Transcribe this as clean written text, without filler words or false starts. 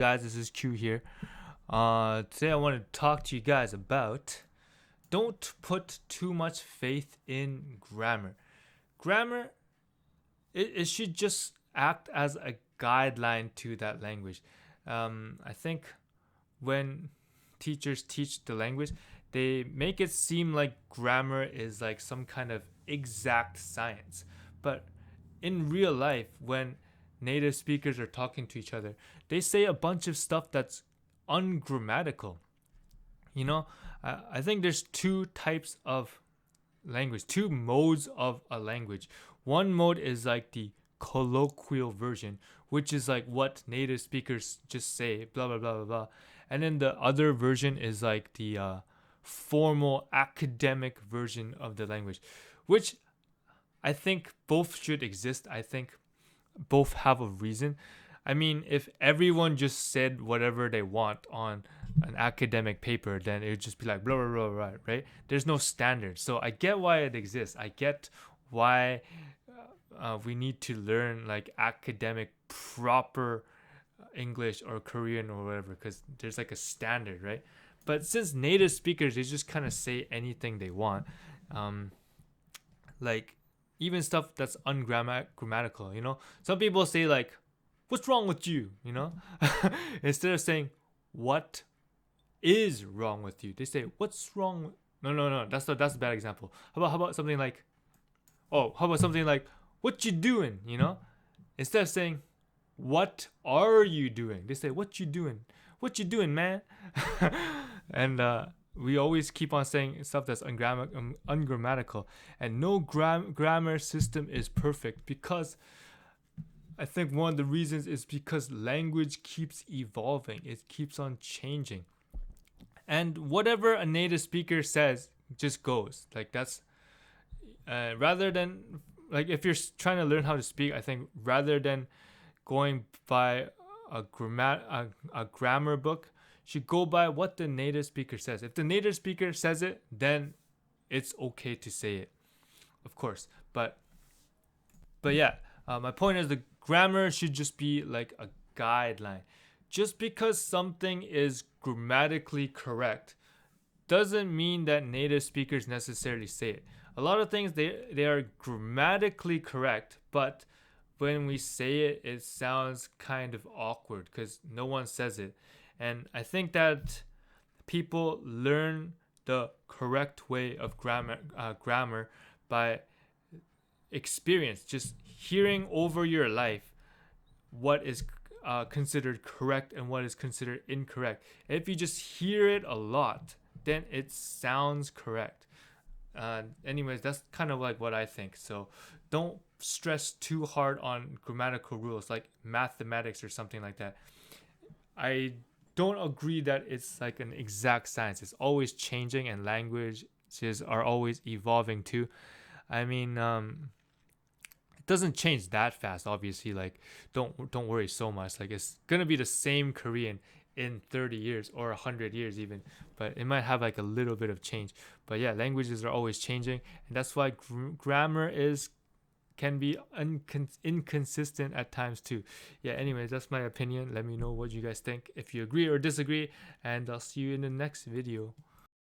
Guys, this is Q here. Today I want to talk to you guys about don't put too much faith in grammar. Grammar, it should just act as a guideline to that language. I think when teachers teach the language, they make it seem like grammar is like some kind of exact science. But in real life, when native speakers are talking to each other, they say a bunch of stuff that's ungrammatical. You know, I think there's two types of language, two modes of a language. One mode is like the colloquial version, which is like what native speakers just say, blah, blah, blah, blah, blah. And then the other version is like the formal academic version of the language, which I think both should exist. I think both have a reason. I mean, if everyone just said whatever they want on an academic paper, then it would just be like blah, blah, blah, blah, right? There's no standard. So I get why it exists. I get why we need to learn like academic, proper English or Korean or whatever, because there's like a standard, right? But since native speakers, they just kind of say anything they want. Um, like even stuff that's ungrammatical, some people say like what's wrong with you, instead of saying what is wrong with you, they say what's wrong. No, no, no, that's a bad example. How about something like, how about something like what you doing, instead of saying what are you doing, they say what you doing, man. And we always keep on saying stuff that's ungrammatical, and no grammar system is perfect, because I think one of the reasons is because language keeps evolving, it keeps on changing, and whatever a native speaker says just goes. Like that's rather than, like, if you're trying to learn how to speak, I think rather than going by a grammar book, should go by what the native speaker says. If the native speaker says it, then it's okay to say it, of course. But yeah, my point is the grammar should just be like a guideline. Just because something is grammatically correct doesn't mean that native speakers necessarily say it. A lot of things, they are grammatically correct, but when we say it, it sounds kind of awkward because no one says it. And I think that people learn the correct way of grammar by experience, just hearing over your life what is considered correct and what is considered incorrect. If you just hear it a lot, then it sounds correct. Anyways, that's kind of like what I think. So don't stress too hard on grammatical rules like mathematics or something like that. I don't agree that it's like an exact science. It's always changing, and languages are always evolving too. I mean, it doesn't change that fast, obviously. Like, don't worry so much. Like, it's gonna be the same Korean in 30 years or 100 years even, but it might have like a little bit of change. But yeah, languages are always changing, and that's why grammar can be inconsistent at times too. Yeah, anyways, that's my opinion. Let me know what you guys think, if you agree or disagree, and I'll see you in the next video.